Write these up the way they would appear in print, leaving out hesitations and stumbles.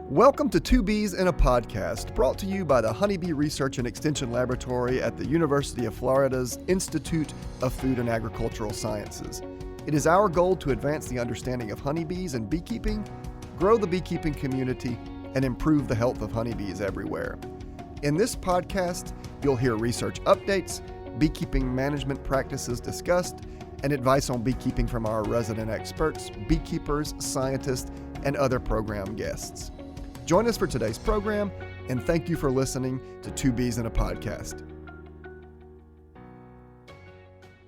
Welcome to Two Bees in a Podcast, brought to you by the Honeybee Research and Extension Laboratory at the University of Florida's Institute of Food and Agricultural Sciences. It is our goal to advance the understanding of honeybees and beekeeping, grow the beekeeping community, and improve the health of honeybees everywhere. In this podcast, you'll hear research updates, beekeeping management practices discussed, and advice on beekeeping from our resident experts, beekeepers, scientists, and other program guests. Join us for today's program, and thank you for listening to Two Bees in a Podcast.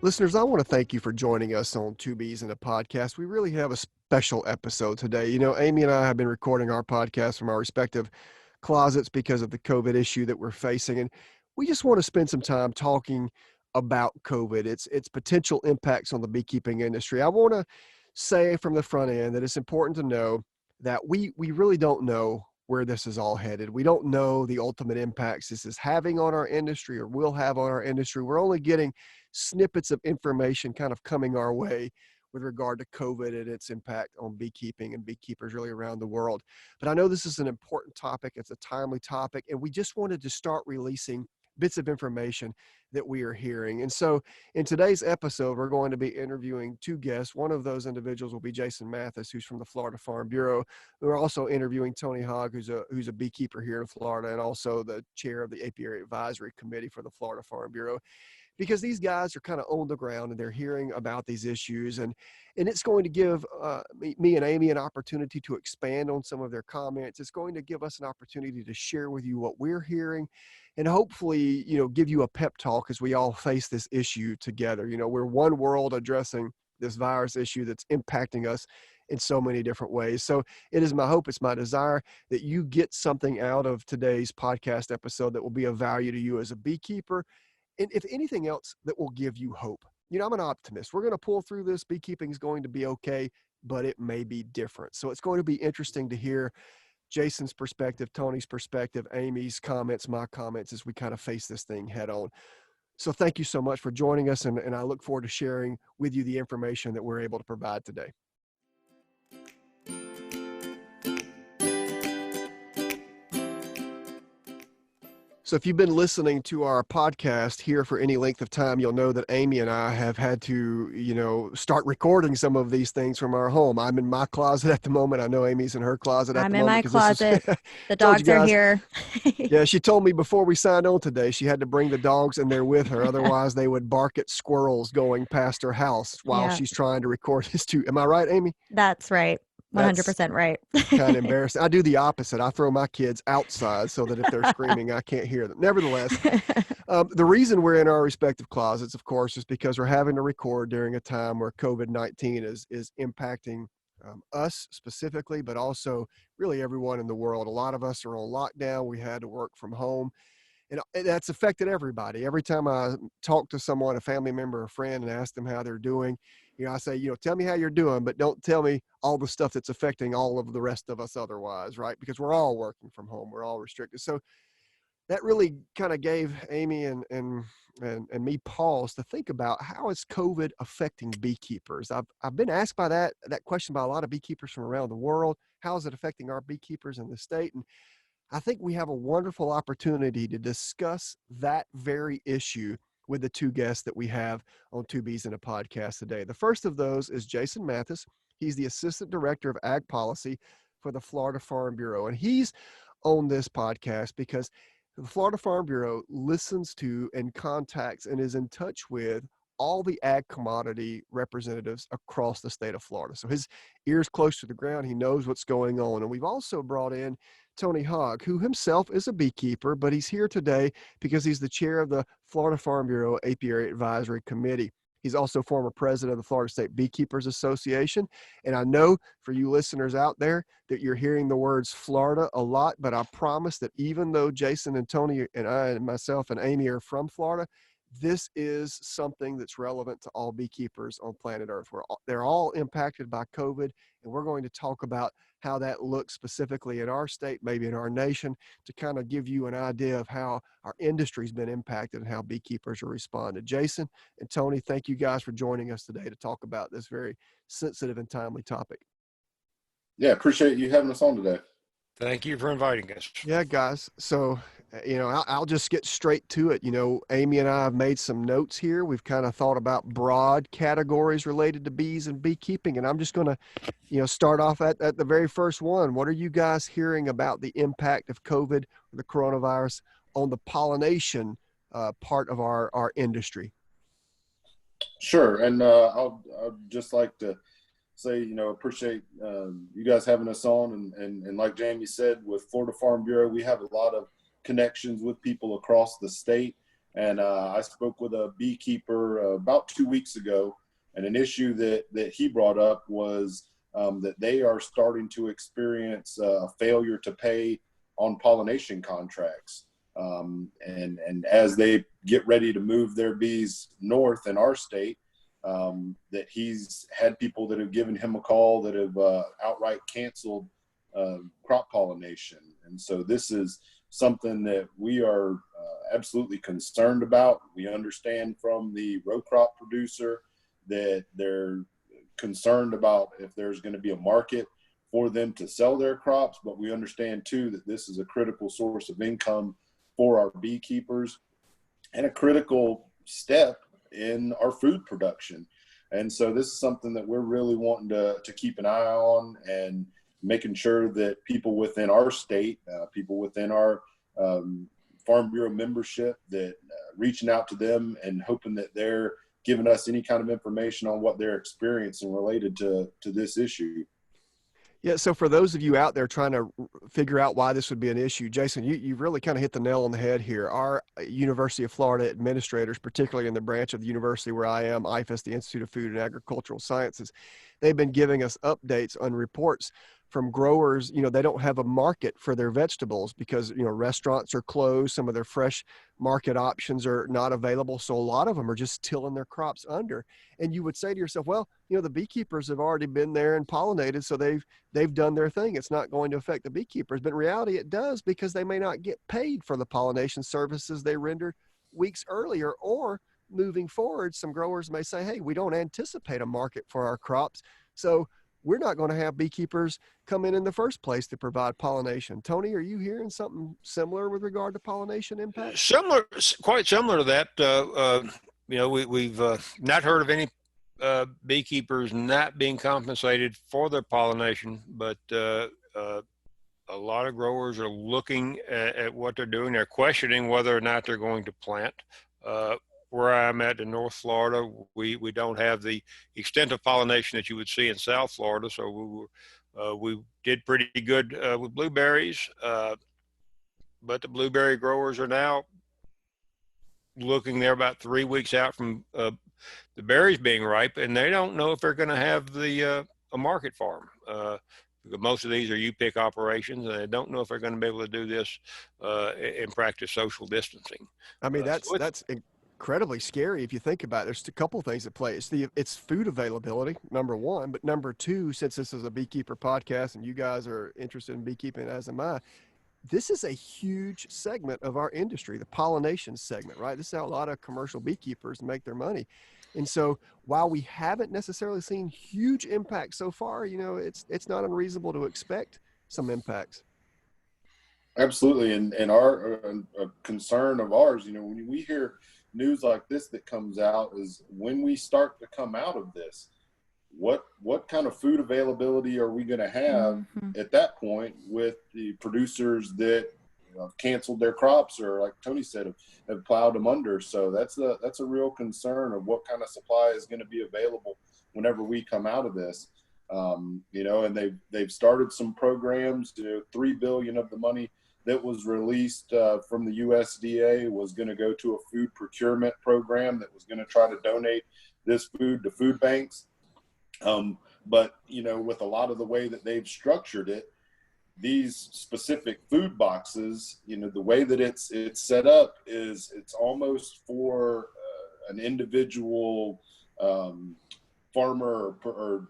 Listeners, I want to thank you for joining us on Two Bees in a Podcast. We really have a special episode today. You know, Amy and I have been recording our podcast from our respective closets because of the COVID issue that we're facing, and we just want to spend some time talking about COVID, its potential impacts on the beekeeping industry. I want to say from the front end that it's important to know that we really don't know where this is all headed. We don't know the ultimate impacts this is having on our industry or will have on our industry. We're only getting snippets of information kind of coming our way with regard to COVID and its impact on beekeeping and beekeepers really around the world. But I know this is an important topic. It's a timely topic, and we just wanted to start releasing bits of information that we are hearing. And so in today's episode, we're going to be interviewing two guests. One of those individuals will be Jason Mathis, who's from the Florida Farm Bureau. We're also interviewing Tony Hogg, who's a beekeeper here in Florida and also the chair of the Apiary Advisory Committee for the Florida Farm Bureau, because these guys are kind of on the ground and they're hearing about these issues. And it's going to give me and Amy an opportunity to expand on some of their comments. It's going to give us an opportunity to share with you what we're hearing and hopefully, give you a pep talk as we all face this issue together. We're one world addressing this virus issue that's impacting us in so many different ways. So it is my hope, it's my desire that you get something out of today's podcast episode that will be of value to you as a beekeeper. And if anything else, that will give you hope. I'm an optimist. We're going to pull through this. Beekeeping is going to be okay, but it may be different. So it's going to be interesting to hear Jason's perspective, Tony's perspective, Amy's comments, my comments as we kind of face this thing head on. So thank you so much for joining us, and I look forward to sharing with you the information that we're able to provide today. So if you've been listening to our podcast here for any length of time, you'll know that Amy and I have had to, start recording some of these things from our home. I'm in my closet at the moment. I know Amy's in her closet at the moment. I'm in my closet. The dogs are here. Yeah, she told me before we signed on today, she had to bring the dogs in there with her. Otherwise, they would bark at squirrels going past her house while she's trying to record this too. Am I right, Amy? That's right. 100% right. Kind of embarrassing. I do the opposite. I throw my kids outside so that if they're screaming, I can't hear them. Nevertheless, the reason we're in our respective closets, of course, is because we're having to record during a time where COVID-19 is impacting us specifically, but also really everyone in the world. A lot of us are on lockdown. We had to work from home. And that's affected everybody. Every time I talk to someone, a family member, a friend, and ask them how they're doing, I say, tell me how you're doing, but don't tell me all the stuff that's affecting all of the rest of us otherwise, right? Because we're all working from home. We're all restricted. So that really kind of gave Amy and me pause to think about how is COVID affecting beekeepers. I've been asked by that question by a lot of beekeepers from around the world. How is it affecting our beekeepers in the state? And I think we have a wonderful opportunity to discuss that very issue with the two guests that we have on Two Bees in a Podcast today. The first of those is Jason Mathis. He's the Assistant Director of Ag Policy for the Florida Farm Bureau. And he's on this podcast because the Florida Farm Bureau listens to and contacts and is in touch with all the ag commodity representatives across the state of Florida. So his ear's close to the ground. He knows what's going on. And we've also brought in Tony Hogg, who himself is a beekeeper, but he's here today because he's the chair of the Florida Farm Bureau Apiary Advisory Committee. He's also former president of the Florida State Beekeepers Association. And I know for you listeners out there that you're hearing the words Florida a lot, but I promise that even though Jason and Tony and I and myself and Amy are from Florida, this is something that's relevant to all beekeepers on planet Earth. They're all impacted by COVID, and we're going to talk about how that looks specifically in our state, maybe in our nation, to kind of give you an idea of how our industry's been impacted and how beekeepers are responded. Jason and Tony, thank you guys for joining us today to talk about this very sensitive and timely topic. Yeah, appreciate you having us on today. Thank you for inviting us. Yeah, guys. So, I'll just get straight to it. Amy and I have made some notes here. We've kind of thought about broad categories related to bees and beekeeping. And I'm just going to, start off at the very first one. What are you guys hearing about the impact of COVID, the coronavirus, on the pollination part of our industry? Sure. And I'd just like to say, appreciate you guys having us on. And like Jamie said, with Florida Farm Bureau, we have a lot of connections with people across the state. And I spoke with a beekeeper about 2 weeks ago, and an issue that he brought up was that they are starting to experience a failure to pay on pollination contracts. And as they get ready to move their bees north in our state, that he's had people that have given him a call that have outright canceled crop pollination. And so this is something that we are absolutely concerned about. We understand from the row crop producer that they're concerned about if there's going to be a market for them to sell their crops, but we understand too that this is a critical source of income for our beekeepers and a critical step in our food production. And so this is something that we're really wanting to keep an eye on, and making sure that people within our state, people within our Farm Bureau membership, that reaching out to them and hoping that they're giving us any kind of information on what they're experiencing related to this issue. Yeah, so for those of you out there trying to figure out why this would be an issue, Jason, you really kind of hit the nail on the head here. Our University of Florida administrators, particularly in the branch of the university where I am, IFAS, the Institute of Food and Agricultural Sciences, they've been giving us updates on reports from growers. They don't have a market for their vegetables because, restaurants are closed. Some of their fresh market options are not available. So a lot of them are just tilling their crops under. And you would say to yourself, well, the beekeepers have already been there and pollinated, so they've done their thing. It's not going to affect the beekeepers. But in reality, it does, because they may not get paid for the pollination services they rendered weeks earlier. Or moving forward, some growers may say, hey, we don't anticipate a market for our crops, so we're not going to have beekeepers come in the first place to provide pollination. Tony, are you hearing something similar with regard to pollination impact? Quite similar to that. We've not heard of any beekeepers not being compensated for their pollination, but a lot of growers are looking at what they're doing. They're questioning whether or not they're going to plant. Where I'm at in North Florida, we don't have the extent of pollination that you would see in South Florida. So we did pretty good with blueberries, but the blueberry growers are now looking. They're about 3 weeks out from the berries being ripe, and they don't know if they're going to have a market for them. Most of these are you-pick operations, and they don't know if they're going to be able to do this and practice social distancing. I mean, that's incredibly scary if you think about it. There's a couple of things at play. It's food availability, number one, but number two, since this is a beekeeper podcast and you guys are interested in beekeeping, as am I, this is a huge segment of our industry, the pollination segment, right? This is how a lot of commercial beekeepers make their money. And so while we haven't necessarily seen huge impacts so far, it's not unreasonable to expect some impacts. Absolutely. And our concern of ours, when we hear news like this that comes out, is when we start to come out of this, what kind of food availability are we going to have at that point with the producers that have canceled their crops, or like Tony said, have plowed them under? So that's a real concern of what kind of supply is going to be available whenever we come out of this. And they've started some programs. $3 billion of the money that was released from the USDA was going to go to a food procurement program that was going to try to donate this food to food banks. But with a lot of the way that they've structured it, these specific food boxes, the way that it's set up is it's almost for an individual farmer or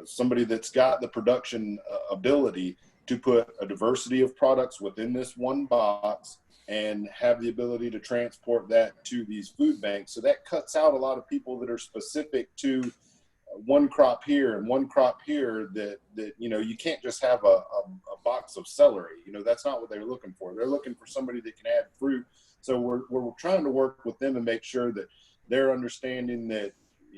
somebody that's got the production ability to put a diversity of products within this one box and have the ability to transport that to these food banks. So that cuts out a lot of people that are specific to one crop here and one crop here, that you can't just have a box of celery. That's not what they're looking for. They're looking for somebody that can add fruit. So we're trying to work with them and make sure that they're understanding that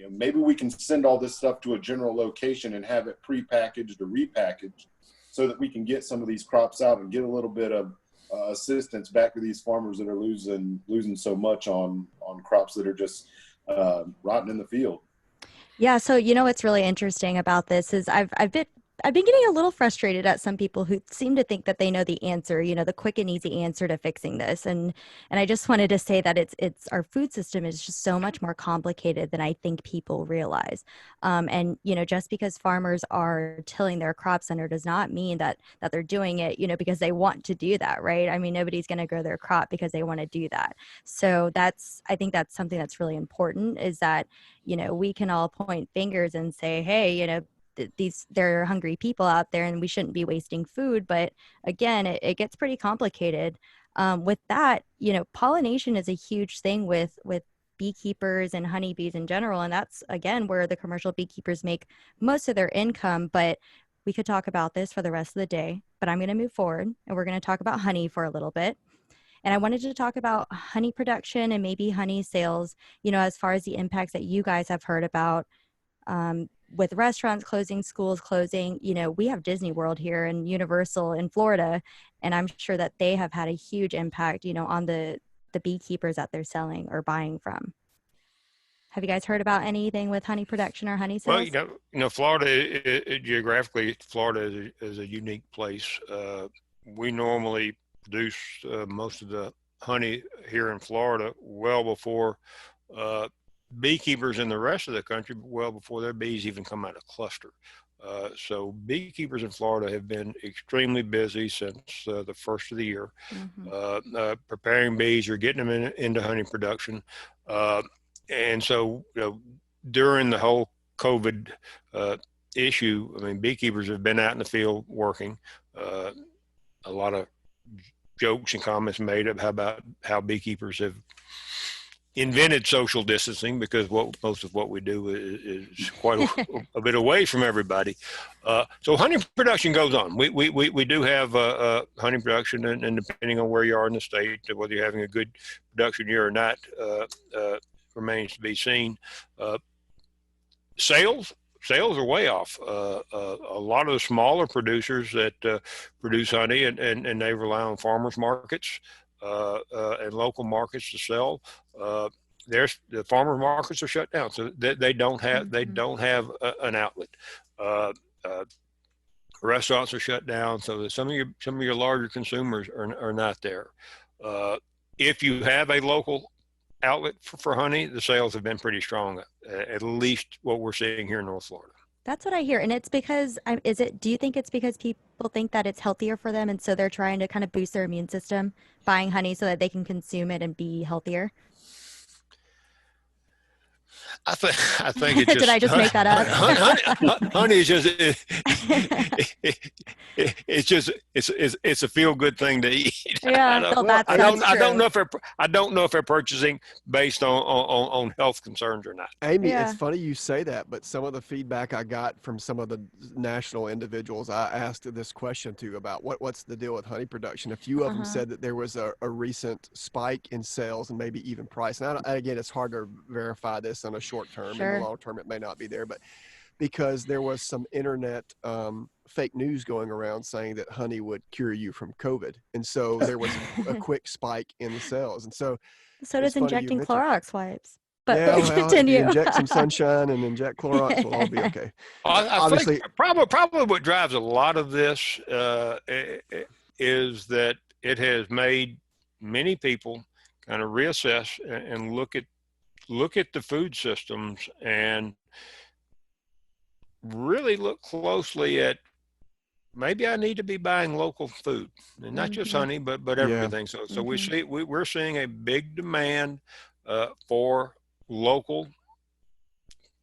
maybe we can send all this stuff to a general location and have it prepackaged or repackaged so that we can get some of these crops out and get a little bit of assistance back to these farmers that are losing so much on crops that are just rotting in the field. Yeah. So, what's really interesting about this is I've been getting a little frustrated at some people who seem to think that they know the answer, the quick and easy answer to fixing this. And I just wanted to say that it's our food system is just so much more complicated than I think people realize. And just because farmers are tilling their crops under does not mean that they're doing it, because they want to do that, right? I mean, nobody's going to grow their crop because they want to do that. So I think that's something that's really important, is that, we can all point fingers and say, hey, there are hungry people out there and we shouldn't be wasting food. But again, it gets pretty complicated. With that, pollination is a huge thing with beekeepers and honeybees in general. And that's, again, where the commercial beekeepers make most of their income. But we could talk about this for the rest of the day, but I'm going to move forward and we're going to talk about honey for a little bit. And I wanted to talk about honey production and maybe honey sales, as far as the impacts that you guys have heard about, with restaurants closing, schools closing. We have Disney World here and Universal in Florida, and I'm sure that they have had a huge impact, on the beekeepers that they're selling or buying from. Have you guys heard about anything with honey production or honey sales? Well, Florida, geographically, Florida is a unique place. We normally produce most of the honey here in Florida well before beekeepers in the rest of the country, well before their bees even come out of cluster. So beekeepers in Florida have been extremely busy since the first of the year, preparing bees or getting them into honey production. And so, during the whole COVID issue, I mean, beekeepers have been out in the field working. A lot of jokes and comments made about how beekeepers have invented social distancing, because most of what we do is quite a bit away from everybody. So honey production goes on. We do have honey production, and depending on where you are in the state, whether you're having a good production year or not, remains to be seen. Sales are way off. A lot of the smaller producers that produce honey and they rely on farmers markets and local markets to sell. The farmer markets are shut down, so they don't have an outlet. Restaurants are shut down, so that some of your larger consumers are not there. If you have a local outlet for honey, the sales have been pretty strong, at least what we're seeing here in North Florida. That's what I hear. And it's because, do you think it's because people think that it's healthier for them, and so they're trying to kind of boost their immune system buying honey so that they can consume it and be healthier? I think it's just. Did I just make that up? Honey is just. It's a feel good thing to eat. Yeah, I don't know if they're purchasing based on health concerns or not. Amy, It's funny you say that, but some of the feedback I got from some of the national individuals I asked this question to about what's the deal with honey production. A few of them said that there was a recent spike in sales and maybe even price. And again, it's hard to verify this on a short term. Sure. In the long term, it may not be there, but because there was some internet fake news going around saying that honey would cure you from COVID. And so there was a quick spike in the sales. And so does injecting Clorox wipes. But continue. If you inject some sunshine and inject Clorox, we'll all be okay. I think probably what drives a lot of this is that it has made many people kind of reassess and look at the food systems and really look closely at, maybe I need to be buying local food, and not just honey, but everything. So we're seeing a big demand for local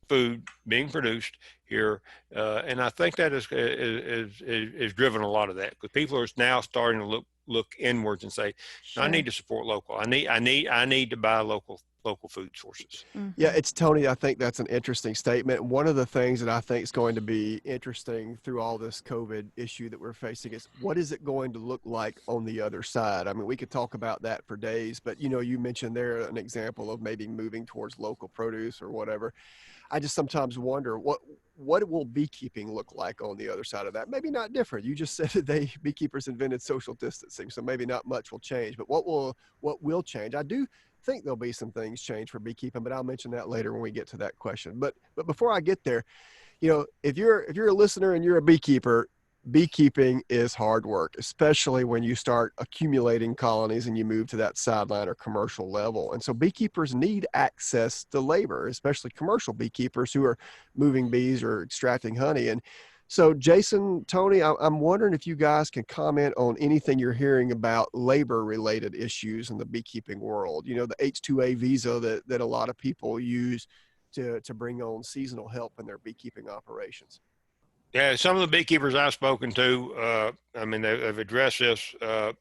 food being produced here, and I think that is driven a lot of that, because people are now starting to look inwards and say, Sure. I need to support local. I need to buy local food sources. Yeah, it's Tony. I think that's an interesting statement. One of the things that I think is going to be interesting through all this COVID issue that we're facing is, what is it going to look like on the other side? I mean, we could talk about that for days, but you mentioned there an example of maybe moving towards local produce or whatever. I just sometimes wonder what will beekeeping look like on the other side of that? Maybe not different. You just said that beekeepers invented social distancing, so maybe not much will change. But what will change? I do think there'll be some things change for beekeeping, but I'll mention that later when we get to that question. But before I get there, if you're a listener and you're a beekeeper, beekeeping is hard work, especially when you start accumulating colonies and you move to that sideline or commercial level. And so beekeepers need access to labor, especially commercial beekeepers who are moving bees or extracting honey. And so Jason, Tony, I'm wondering if you guys can comment on anything you're hearing about labor related issues in the beekeeping world. The H-2A visa that a lot of people use to bring on seasonal help in their beekeeping operations. Yeah, some of the beekeepers I've spoken to, they've addressed this. The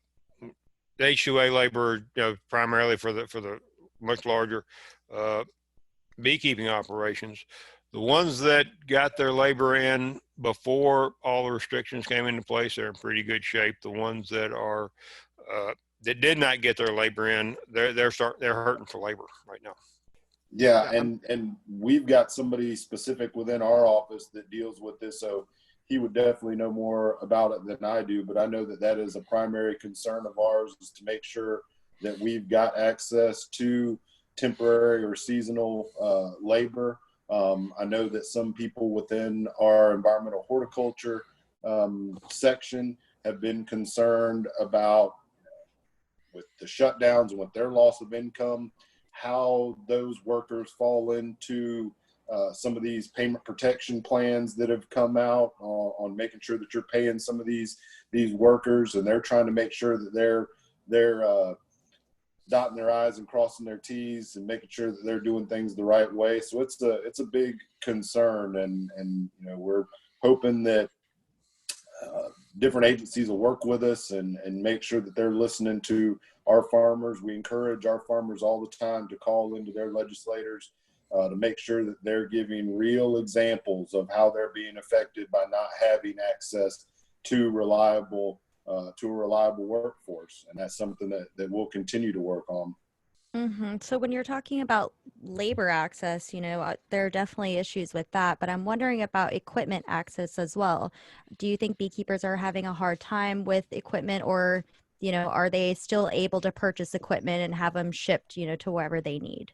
H-2A labor, primarily for the much larger beekeeping operations. The ones that got their labor in before all the restrictions came into place, they're in pretty good shape. The ones that that did not get their labor in, they're hurting for labor right now. Yeah, and we've got somebody specific within our office that deals with this, so he would definitely know more about it than I do. But I know that is a primary concern of ours, is to make sure that we've got access to temporary or seasonal labor. I know that some people within our environmental horticulture section have been concerned about, with the shutdowns and with their loss of income, how those workers fall into some of these payment protection plans that have come out on making sure that you're paying some of these workers, and they're trying to make sure that they're dotting their I's and crossing their T's and making sure that they're doing things the right way. So it's a big concern, and we're hoping that different agencies will work with us and make sure that they're listening to our farmers. We encourage our farmers all the time to call into their legislators to make sure that they're giving real examples of how they're being affected by not having access to a reliable workforce. And that's something that we'll continue to work on. Mm-hmm. So when you're talking about labor access, there are definitely issues with that, but I'm wondering about equipment access as well. Do you think beekeepers are having a hard time with equipment, or, are they still able to purchase equipment and have them shipped, to wherever they need?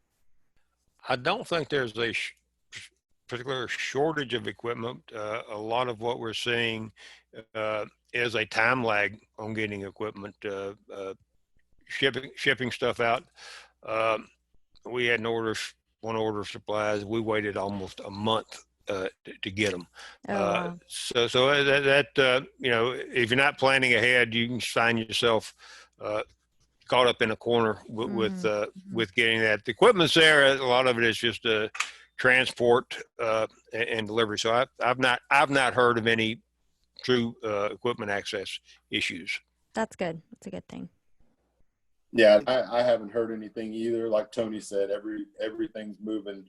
I don't think there's a particular shortage of equipment. A lot of what we're seeing is a time lag on getting equipment, shipping stuff out. We had one order of supplies. We waited almost a month to get them. Oh, wow. So that if you're not planning ahead, you can find yourself caught up in a corner with getting that. The equipment's there. A lot of it is just transport and delivery. So I've not heard of any true equipment access issues. That's good. That's a good thing. Yeah, I haven't heard anything either. Like Tony said, everything's moving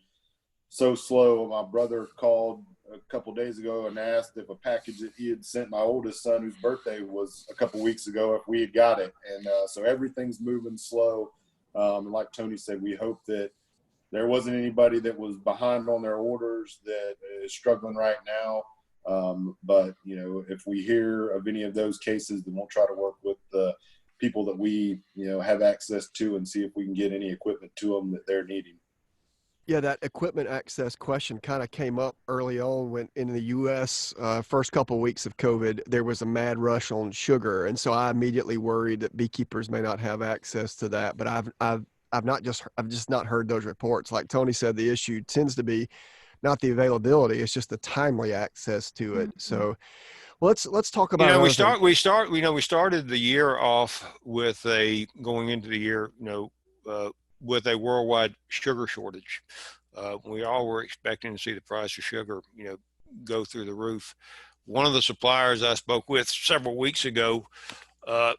so slow. My brother called a couple days ago and asked if a package that he had sent my oldest son, whose birthday was a couple weeks ago, if we had got it. And so everything's moving slow. And like Tony said, we hope that there wasn't anybody that was behind on their orders that is struggling right now. But if we hear of any of those cases, then we'll try to work with the people that we have access to and see if we can get any equipment to them that they're needing. Yeah, that equipment access question kind of came up early on when in the U.S. First couple of weeks of COVID, there was a mad rush on sugar, and so I immediately worried that beekeepers may not have access to that. But I've just not heard those reports. Like Tony said, the issue tends to be not the availability; it's just the timely access to it. So, let's talk about. We started the year off with going into the year, with a worldwide sugar shortage. We all were expecting to see the price of sugar, go through the roof. One of the suppliers I spoke with several weeks ago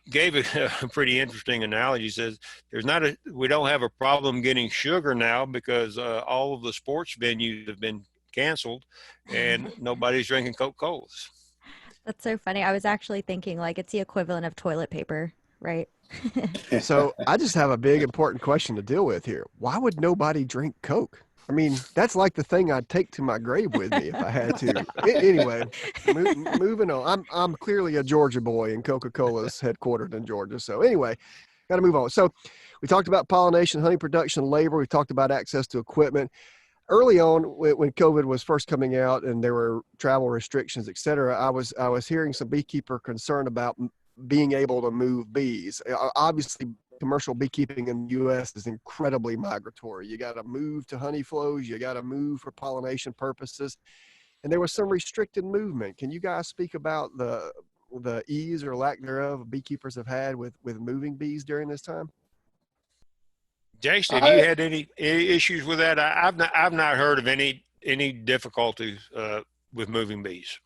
gave a pretty interesting analogy. He says, we don't have a problem getting sugar now because all of the sports venues have been canceled and nobody's drinking Coca-Colas. That's so funny. I was actually thinking like it's the equivalent of toilet paper, right? So I just have a big important question to deal with here. Why would nobody drink Coke? I mean, that's like the thing I'd take to my grave with me if I had to. Anyway, moving on. I'm clearly a Georgia boy, and Coca-Cola's headquartered in Georgia. So anyway, got to move on. So we talked about pollination, honey production, labor. We talked about access to equipment. Early on, when COVID was first coming out and there were travel restrictions, et cetera, I was hearing some beekeeper concern about being able to move bees. Obviously, commercial beekeeping in the U.S. is incredibly migratory. You got to move to honey flows. You got to move for pollination purposes. And there was some restricted movement. Can you guys speak about the ease or lack thereof beekeepers have had with moving bees during this time? Jason, have you had any issues with that? I've not heard of any difficulties with moving bees.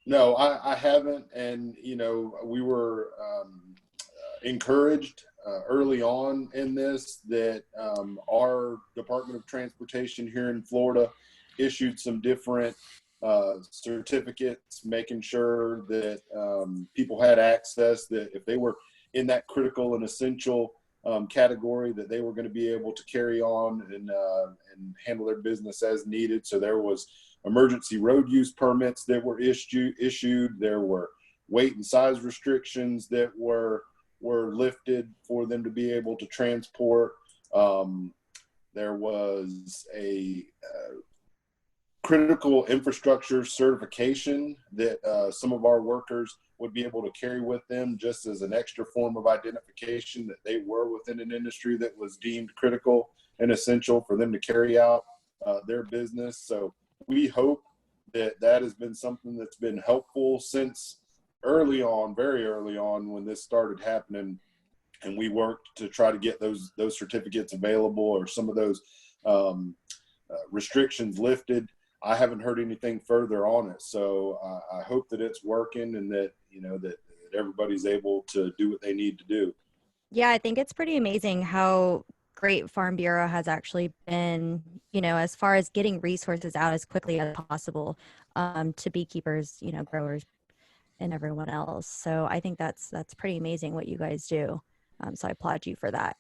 No, I haven't. And, we were encouraged early on in this that our Department of Transportation here in Florida issued some different certificates, making sure that people had access, that if they were in that critical and essential category, that they were going to be able to carry on and handle their business as needed. So there was emergency road use permits that were issued. There were weight and size restrictions that were lifted for them to be able to transport. There was a critical infrastructure certification that some of our workers would be able to carry with them just as an extra form of identification that they were within an industry that was deemed critical and essential for them to carry out their business. So we hope that has been something that's been helpful since early on, very early on when this started happening, and we worked to try to get those certificates available or some of those restrictions lifted. I haven't heard anything further on it. So I hope that it's working and that, that everybody's able to do what they need to do. Yeah, I think it's pretty amazing how great Farm Bureau has actually been, as far as getting resources out as quickly as possible to beekeepers, growers and everyone else. So I think that's pretty amazing what you guys do. So I applaud you for that.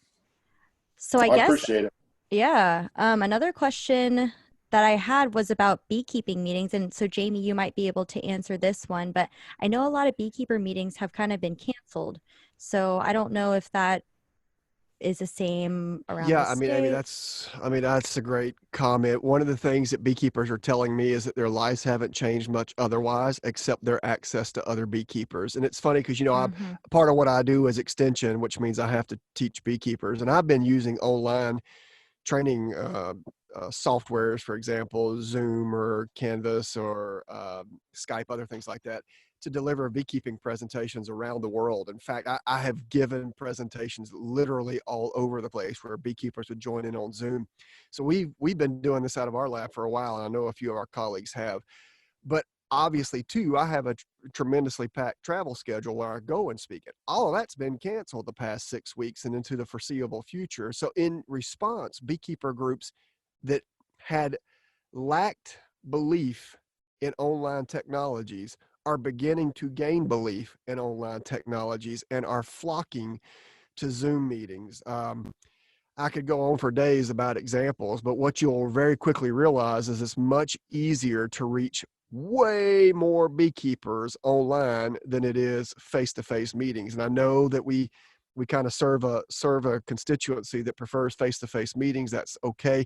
So I guess, appreciate it. Yeah. Another question that I had was about beekeeping meetings. And so Jamie, you might be able to answer this one, but I know a lot of beekeeper meetings have kind of been canceled. So I don't know if that is the same around the state. I mean, that's a great comment. One of the things that beekeepers are telling me is that their lives haven't changed much otherwise, except their access to other beekeepers. And it's funny because, part of what I do is extension, which means I have to teach beekeepers. And I've been using online training softwares, for example, Zoom or Canvas or Skype, other things like that, to deliver beekeeping presentations around the world. In fact, I have given presentations literally all over the place where beekeepers would join in on Zoom. So we've been doing this out of our lab for a while, and I know a few of our colleagues have. But obviously, too, I have a tremendously packed travel schedule where I go and speak it. All of that's been canceled the past 6 weeks and into the foreseeable future. So in response, beekeeper groups that had lacked belief in online technologies are beginning to gain belief in online technologies and are flocking to Zoom meetings. I could go on for days about examples, but what you'll very quickly realize is it's much easier to reach way more beekeepers online than it is face-to-face meetings. And I know that we kind of serve a constituency that prefers face-to-face meetings. That's okay.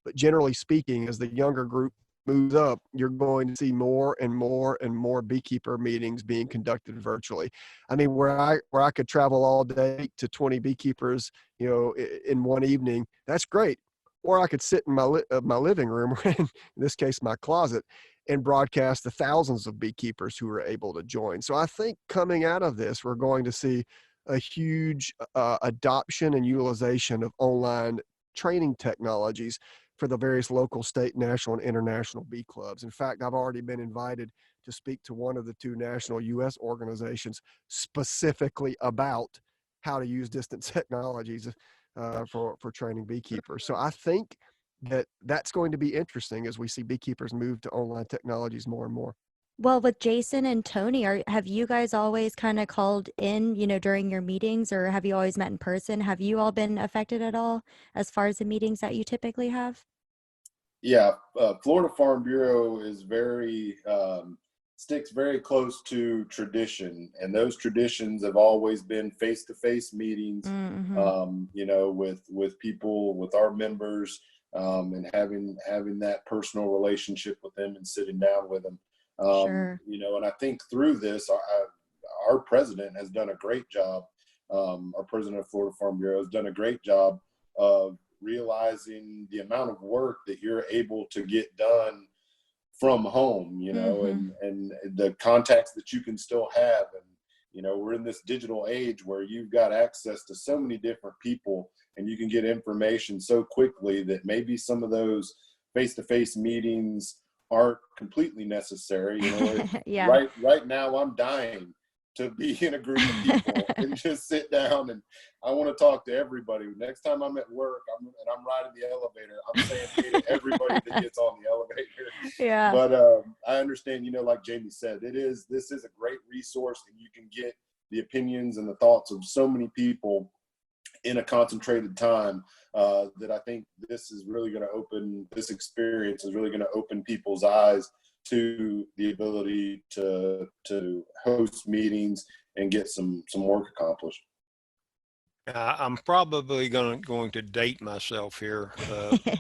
But generally speaking, as the younger group moves up, you're going to see more and more and more beekeeper meetings being conducted virtually. I mean, where I could travel all day to 20 beekeepers, in one evening, that's great. Or I could sit in my living room, in this case, my closet, and broadcast to thousands of beekeepers who are able to join. So I think coming out of this, we're going to see a huge adoption and utilization of online training technologies for the various local, state, national, and international bee clubs. In fact, I've already been invited to speak to one of the two national U.S. organizations specifically about how to use distant technologies for training beekeepers. So I think that's going to be interesting as we see beekeepers move to online technologies more and more. Well, with Jason and Tony, have you guys always kind of called in, during your meetings, or have you always met in person? Have you all been affected at all as far as the meetings that you typically have? Yeah, Florida Farm Bureau is sticks very close to tradition, and those traditions have always been face-to-face meetings, Mm-hmm. with people, with our members, and having that personal relationship with them and sitting down with them. Sure. And I think through this, our president has done a great job. Our president of Florida Farm Bureau has done a great job of realizing the amount of work that you're able to get done from home, Mm-hmm. and the contacts that you can still have. And, we're in this digital age where you've got access to so many different people, and you can get information so quickly that maybe some of those face-to-face meetings aren't completely necessary. Yeah. Right now I'm dying to be in a group of people and just sit down, and I want to talk to everybody. Next time I'm at work, I'm riding the elevator, I'm saying hey to everybody that gets on the elevator. Yeah. But I understand, like Jamie said, this is a great resource, and you can get the opinions and the thoughts of so many people in a concentrated time, that I think this experience is really going to open people's eyes to the ability to host meetings and get some work accomplished. I'm probably going to date myself here,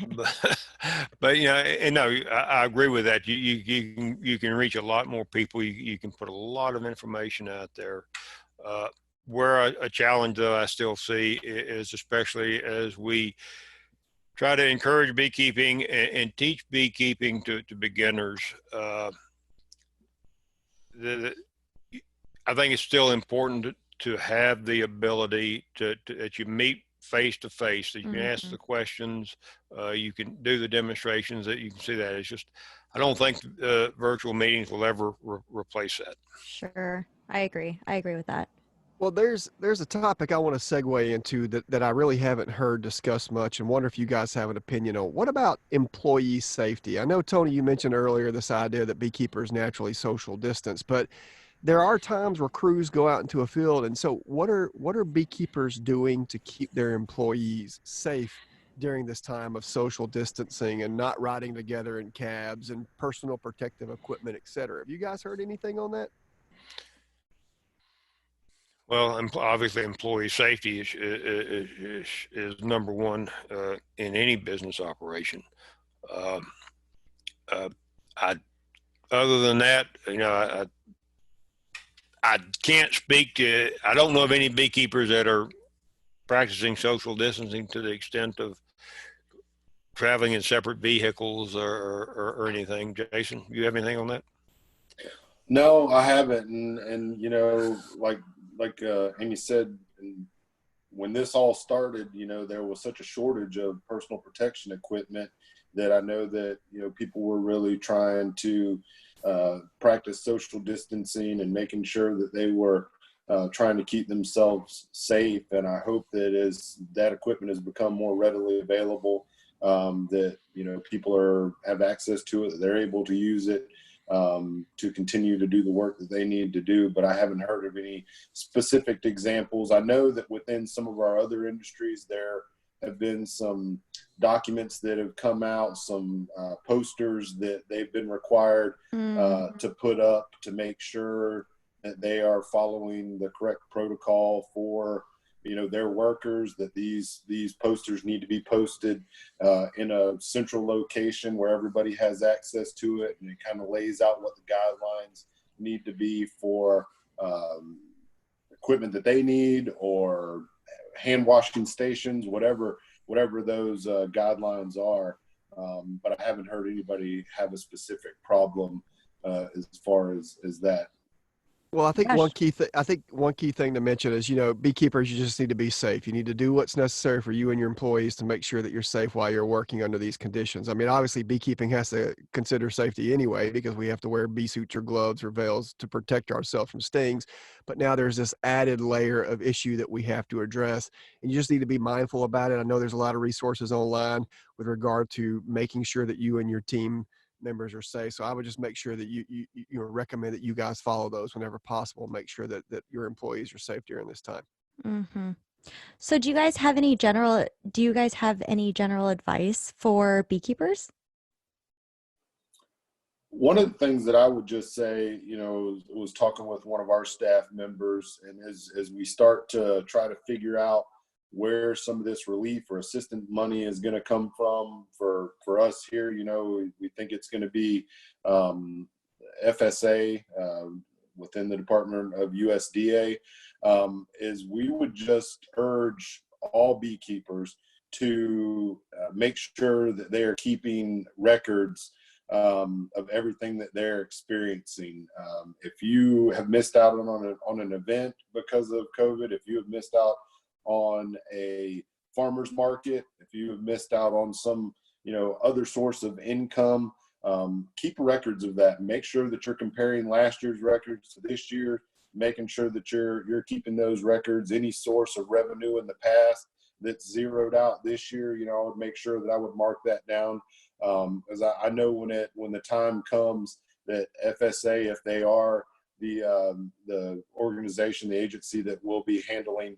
but and no, I agree with that. You can reach a lot more people. You can put a lot of information out there. Where a challenge, though, I still see is, especially as we try to encourage beekeeping and teach beekeeping to beginners. I think it's still important to have the ability that you meet face to face, that you can ask the questions, you can do the demonstrations, that you can see that. It's just, I don't think virtual meetings will ever replace that. Sure. I agree with that. Well, there's a topic I want to segue into that I really haven't heard discussed much, and wonder if you guys have an opinion on. What about employee safety? I know, Tony, you mentioned earlier this idea that beekeepers naturally social distance, but there are times where crews go out into a field, and so what are beekeepers doing to keep their employees safe during this time of social distancing and not riding together in cabs and personal protective equipment, et cetera? Have you guys heard anything on that? Well, obviously, employee safety is number one in any business operation. Um, uh, I, other than that, I can't speak to. I don't know of any beekeepers that are practicing social distancing to the extent of traveling in separate vehicles or anything. Jason, you have anything on that? No, I haven't. And like Amy said, when this all started, there was such a shortage of personal protection equipment that I know that, people were really trying to practice social distancing and making sure that they were trying to keep themselves safe. And I hope that as that equipment has become more readily available, that, people have access to it, that they're able to use it to continue to do the work that they need to do. But I haven't heard of any specific examples. I know that within some of our other industries, there have been some documents that have come out, some posters that they've been required to put up to make sure that they are following the correct protocol for their workers, that these posters need to be posted in a central location where everybody has access to it, and it kind of lays out what the guidelines need to be for equipment that they need, or hand washing stations, whatever those guidelines are. But I haven't heard anybody have a specific problem as far as that. Well, Gosh. I think one key thing to mention is, beekeepers, you just need to be safe. You need to do what's necessary for you and your employees to make sure that you're safe while you're working under these conditions. I mean, obviously beekeeping has to consider safety anyway, because we have to wear bee suits or gloves or veils to protect ourselves from stings. But now there's this added layer of issue that we have to address, and you just need to be mindful about it. I know there's a lot of resources online with regard to making sure that you and your team members are safe. So I would just make sure that you recommend that you guys follow those whenever possible. Make sure that your employees are safe during this time. Hmm. So do you guys have any general advice for beekeepers? One of the things that I would just say, was talking with one of our staff members, and as we start to try to figure out where some of this relief or assistance money is going to come from for us here, we think it's going to be FSA within the Department of USDA, is we would just urge all beekeepers to make sure that they are keeping records of everything that they're experiencing. If you have missed out on an event because of COVID, if you have missed out on a farmer's market, if you have missed out on some, other source of income, keep records of that. Make sure that you're comparing last year's records to this year, making sure that you're keeping those records. Any source of revenue in the past that's zeroed out this year, I would make sure that I would mark that down. As I know when the time comes that FSA, if they are the organization, the agency that will be handling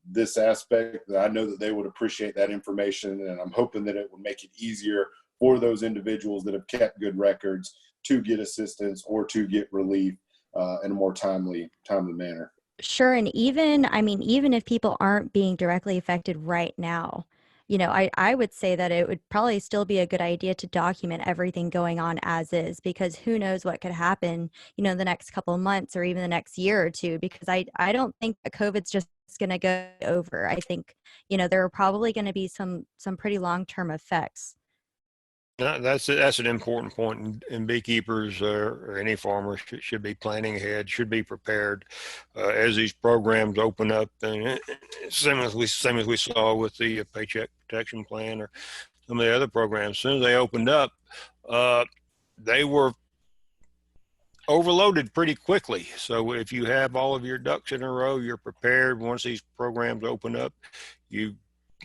this aspect, that I know that they would appreciate that information, and I'm hoping that it would make it easier for those individuals that have kept good records to get assistance or to get relief in a more timely manner. Sure. And even if people aren't being directly affected right now, I would say that it would probably still be a good idea to document everything going on as is, because who knows what could happen, the next couple of months or even the next year or two, because I don't think that COVID's just going to go over. I think, there are probably going to be some pretty long-term effects. That's an important point, and beekeepers or any farmer should be planning ahead, should be prepared as these programs open up. And same as we saw with the Paycheck Protection Plan or some of the other programs, as soon as they opened up, they were overloaded pretty quickly. So if you have all of your ducks in a row, you're prepared. Once these programs open up, you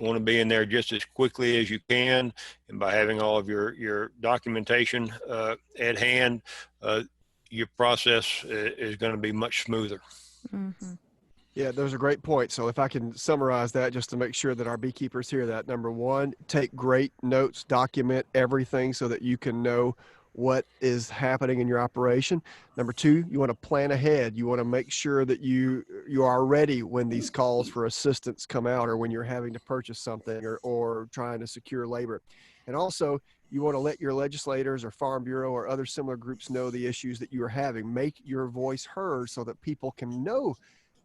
want to be in there just as quickly as you can, and by having all of your documentation at hand, your process is going to be much smoother. Mm-hmm. Yeah, those are great points. So if I can summarize that just to make sure that our beekeepers hear that: number one, take great notes, document everything so that you can know what is happening in your operation. Number two, you want to plan ahead. You want to make sure that you are ready when these calls for assistance come out, or when you're having to purchase something, or trying to secure labor. And also, you want to let your legislators or Farm Bureau or other similar groups know the issues that you are having. Make your voice heard so that people can know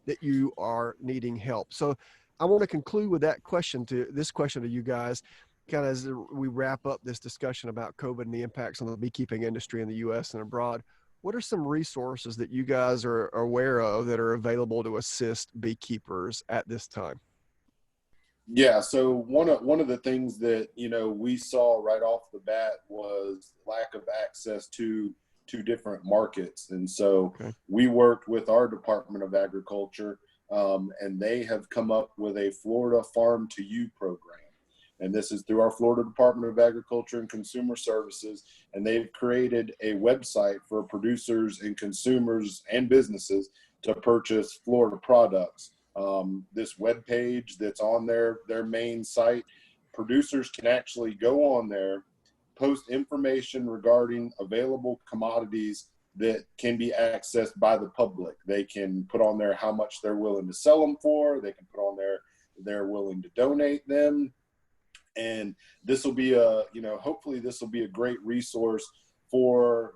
that you are needing help. So I want to conclude with this question to you guys, kind of as we wrap up this discussion about COVID and the impacts on the beekeeping industry in the U.S. and abroad. What are some resources that you guys are aware of that are available to assist beekeepers at this time? Yeah, so one of the things that we saw right off the bat was lack of access to different markets, and so we worked with our Department of Agriculture, and they have come up with a Florida Farm to You program. And this is through our Florida Department of Agriculture and Consumer Services. And they've created a website for producers and consumers and businesses to purchase Florida products. This webpage that's on their main site, producers can actually go on there, post information regarding available commodities that can be accessed by the public. They can put on there how much they're willing to sell them for. They can put on there they're willing to donate them. And this will be hopefully this will be a great resource for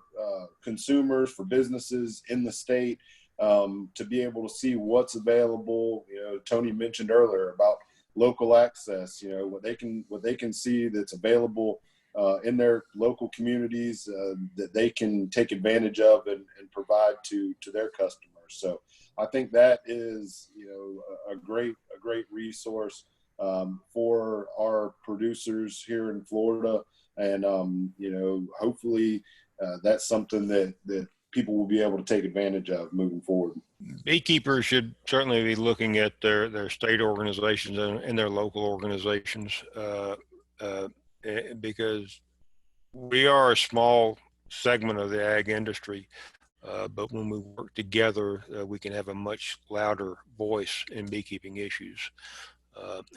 consumers, for businesses in the state, to be able to see what's available. Tony mentioned earlier about local access, what they can see that's available in their local communities that they can take advantage of and provide to their customers. So I think that is, a great resource for our producers here in Florida. And, hopefully that's something that people will be able to take advantage of moving forward. Beekeepers should certainly be looking at their state organizations and their local organizations because we are a small segment of the ag industry, but when we work together, we can have a much louder voice in beekeeping issues.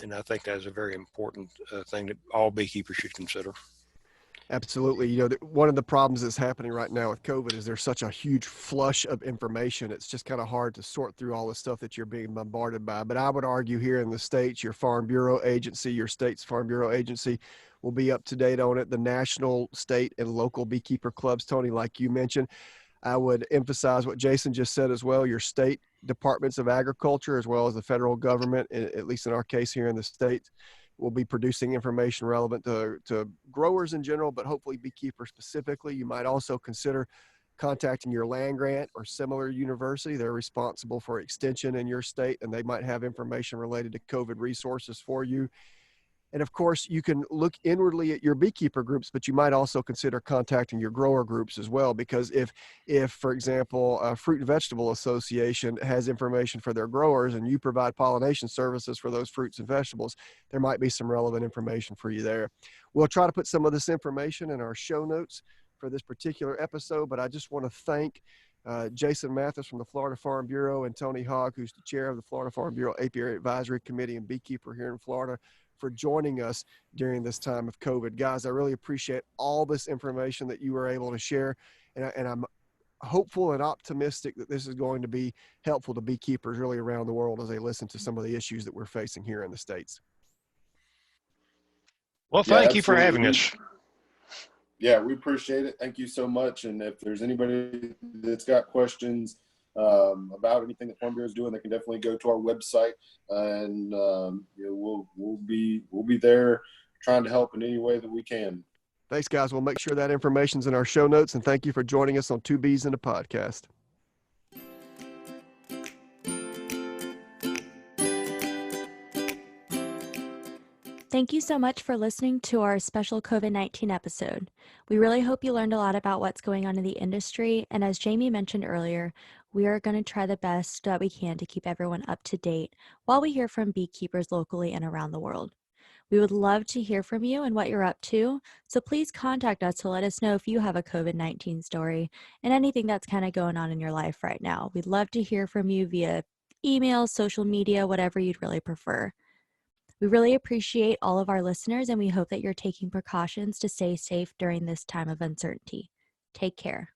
And I think that's a very important thing that all beekeepers should consider. Absolutely. One of the problems that's happening right now with COVID is there's such a huge flush of information. It's just kind of hard to sort through all the stuff that you're being bombarded by. But I would argue here in the States, your Farm Bureau agency, your state's Farm Bureau agency will be up to date on it. The national, state, and local beekeeper clubs, Tony, like you mentioned. I would emphasize what Jason just said as well. Your state departments of agriculture, as well as the federal government, at least in our case here in the States, will be producing information relevant to growers in general, but hopefully beekeepers specifically. You might also consider contacting your land grant or similar university. They're responsible for extension in your state, and they might have information related to COVID resources for you. And of course, you can look inwardly at your beekeeper groups, but you might also consider contacting your grower groups as well, because if for example, a fruit and vegetable association has information for their growers and you provide pollination services for those fruits and vegetables, there might be some relevant information for you there. We'll try to put some of this information in our show notes for this particular episode, but I just want to thank Jason Mathis from the Florida Farm Bureau and Tony Hogg, who's the chair of the Florida Farm Bureau Apiary Advisory Committee and beekeeper here in Florida, for joining us during this time of COVID. Guys, I really appreciate all this information that you were able to share, and I'm hopeful and optimistic that this is going to be helpful to beekeepers really around the world as they listen to some of the issues that we're facing here in the States. Well, thank you for having us. Yeah, we appreciate it. Thank you so much. And if there's anybody that's got questions about anything that Farm Bureau is doing, they can definitely go to our website, and we'll be there trying to help in any way that we can. Thanks, guys. We'll make sure that information's in our show notes, and thank you for joining us on Two Bees in a Podcast. Thank you so much for listening to our special COVID-19 episode. We really hope you learned a lot about what's going on in the industry, and as Jamie mentioned earlier, we are going to try the best that we can to keep everyone up to date while we hear from beekeepers locally and around the world. We would love to hear from you and what you're up to, so please contact us to let us know if you have a COVID-19 story and anything that's kind of going on in your life right now. We'd love to hear from you via email, social media, whatever you'd really prefer. We really appreciate all of our listeners, and we hope that you're taking precautions to stay safe during this time of uncertainty. Take care.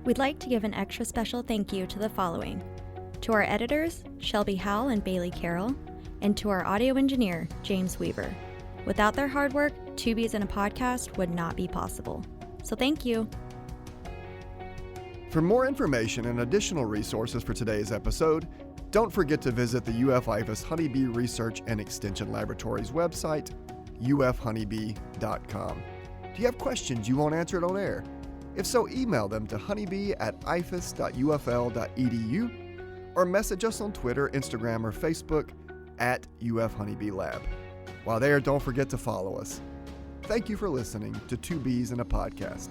We'd like to give an extra special thank you to the following: to our editors, Shelby Howell and Bailey Carroll, and to our audio engineer, James Weaver. Without their hard work, Two Bees in a Podcast would not be possible. So thank you. For more information and additional resources for today's episode, don't forget to visit the UF-IFAS Honeybee Research and Extension Laboratory's website, ufhoneybee.com. Do you have questions you want answered on air? If so, email them to honeybee@ifas.ufl.edu or message us on Twitter, Instagram, or Facebook at UF-Honeybee-Lab. While there, don't forget to follow us. Thank you for listening to Two Bees in a Podcast.